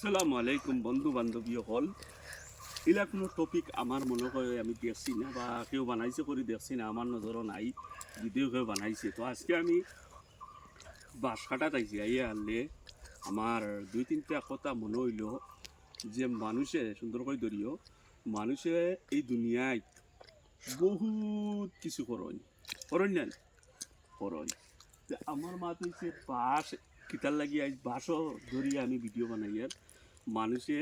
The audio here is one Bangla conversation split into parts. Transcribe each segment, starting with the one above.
আসসালামু আলাইকুম বন্ধু বান্ধবী হল এলা কোনো টপিক আমার মনে করে আমি দেখছি না বা কেউ বানাইছে করে দেখছি না, আমার নজরও নাই, যদিও কেউ বানাইছে। তো আজকে আমি বাঁশ কাটা চাইছি আইয়া আনলে আমার দুই তিনটা কথা মনে হইল যে মানুষে সুন্দর করে ধরিও মানুষে এই দুনিয়ায় বহুত কিছু করণ করণ না করণ। আমার মাত হচ্ছে বাঁশ কিতার লাগি আজ বাঁশও ধরিয়া আমি ভিডিও বানাই আর মানুষে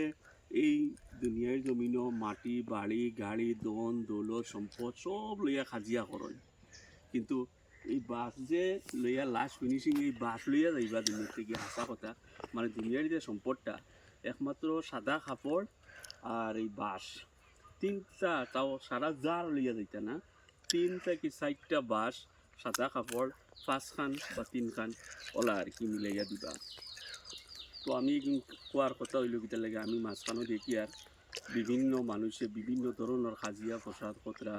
এই দুনিয়ার জমিন মাটি বাড়ি গাড়ি দন দৌলত সম্পদ সব লইয়া খাজিয়া করেন, কিন্তু এই বাস যে লইয়া লাস্ট ফিনিশিং এই বাস লইয়া যাইবা দুনিয়ার থেকে হাসা কথা। মানে দুনিয়ার যে সম্পদটা একমাত্র সাদা কাপড় আর এই বাস তিনটা, তাও সারা জার লইয়া যাইতা না, তিনটা কি চারটা বাস সাদা কাপড় 5 খান বা 3 খান ওলা আর কি মিলাইয়া দিবা। তো আমি কোয়ার কথা হইল কিতা লাগে আমি মাঝখানে দেখি আর বিভিন্ন মানুষে বিভিন্ন ধরনের সাজিয়া প্রসাদ পত্রা,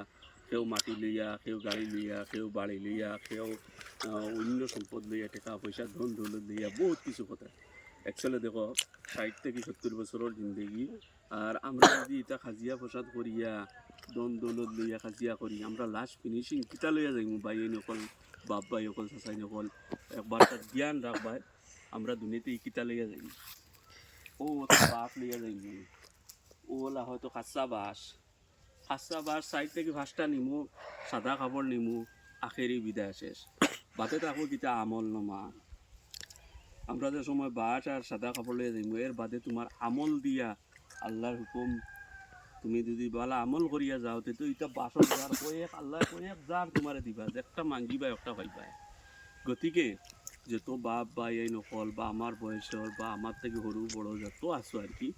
কেউ মাটি লইয়া, কেউ গাড়ি লইয়া, কেউ বাড়ি লইয়া, কেউ অন্য সম্পদ লইয়া, টাকা পয়সা ধন দৌলত লইয়া বহুত কিছু কথা। অ্যাকচুয়ালি দেখো 60 থেকে 70 বছরের জিন্দগি, আর আমরা যদি এটা খাজিয়া প্রসাদ করিয়া ধন দৌলত লইয়া খাজিয়া করি, আমরা লাস্ট ফিনিশিং কিতা লইয়া যাই ভাই নকল বাপ ভাই অকল চাচাই নকল একবার তার জ্ঞান রাখবাই আমরা দুনিয়াতে কিতা লইয়া যাই। ও বাপ লইয়া যাই ওলা হয়তো কাঁচা বাঁশ সাইড থেকে ভাসটা নিমু, সাদা কাপড় নিমু, আখেরি বিদায় শেষ। বাতে থাকো কিতা আমল নমা, আমরা যে সময় বাঁশ আর সাদা কাপড় লইয়া যাইমু এর বাদে তোমার আমল দিয়া আল্লাহর হুকুম তুমি যদি বলা আমল করিয়া যাও তো এটা বাসর যার কয়েক আল্লাহ কয়েক যার তোমারে দিবা, একটা মাঙ্গিবা একটা পাইবা। গতিকে যত বাপ বা এই নকল বা আমার বয়সের বা আমার থেকে সরু বড় যত আছো আর কি,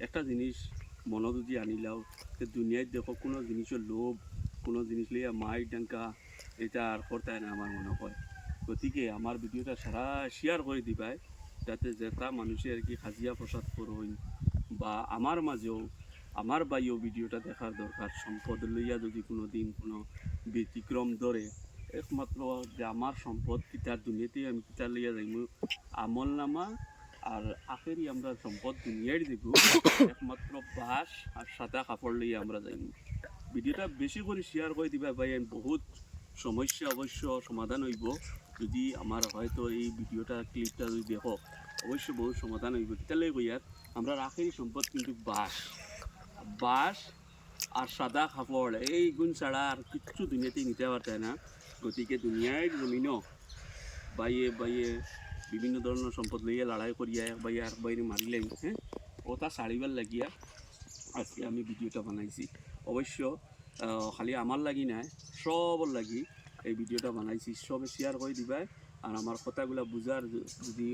একটা জিনিস মনে যদি আনিলাও যে দুনিয়ায় দেখো কোনো জিনিসের লোভ, কোনো জিনিস লইয়া মাই ডাঙ্কা এটা আর করতে না আমার মনে হয়। গতিকে আমার ভিডিওটা সারা শেয়ার করে দিবাই যাতে যেটা মানুষের আর কি খাজিয়া প্রসাদ করুন বা আমার মাঝেও আমার বাইও ভিডিওটা দেখার দরকার। সম্পদ লইয়া যদি কোনো দিন কোনো ব্যতিক্রম ধরে, একমাত্র যে আমার সম্পদ কিতার দুনিয়াতেই আমি কিতার লইয়া যাইব আমল নামা আর আখেরি আমরা সম্পদ দুনিয়ায় দেব একমাত্র বাঁশ আর সাদা কাপড় লইয়া আমরা যাইব। ভিডিওটা বেশি করে শেয়ার করে দিবা ভাই, আমি বহুত সমস্যা অবশ্য সমাধান হইব যদি আমার হয়তো এই ভিডিওটা ক্লিপটা যদি দেখো, অবশ্যই বহুত সমাধান হইব। কিতার লাগে কইয়ার আমরা আখেরি সম্পদ কিন্তু বাঁশ আর সাদা কাপড়, এই গুণ ছাড়া আর কিচ্ছু দুনিয়াতেই নিতে পারতে না। গতিকে দুনিয়ায় জমিনও বাইয়ে বাইয়ে বিভিন্ন ধরনের সম্পদ লইয়া লড়াই করিয়া এক বাইয়ে আর বাইরে মারিলেন, হ্যাঁ ওটা ছাড়িবার লাগিয়া আজকে আমি ভিডিওটা বানাইছি। অবশ্য খালি আমার লাগি নাই, সবর লাগি এই ভিডিওটা বানাইছি। সবে শেয়ার করে দিবাই আর আমার কথাগুলো বুঝার যদি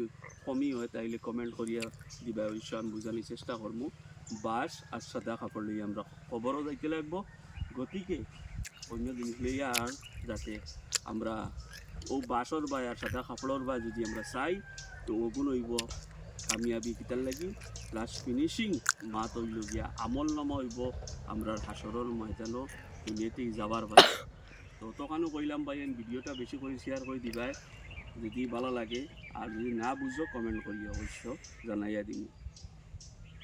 কমই হয় তাইলে কমেন্ট করিয়া দিবা, অবশ্য আমি বুঝানোর চেষ্টা করবো। বাঁশ আর সাদা কাপড় লইয়া আমরা খবরও যাইতে লাগবো। গতিকে অন্য জিনিস লইয়া আর যাতে আমরা ও বাঁশর বা আর সাদা কাপড়ের বা যদি আমরা চাই তো ওগুন হইব কামিয়াবি কিতার লাগি লাস্ট ফিনিশিং মাত হইল গিয়া আমল নামা হইব আমরা হাসরের ময়দানও দুনিয়াতেই যাবার পারে। তো তখনও কইলাম ভাই ভিডিওটা বেশি করে শেয়ার করে দিবাই যদি ভালো লাগে, আর যদি না বুঝো কমেন্ট করিও অবশ্য জানাইয়া দিন।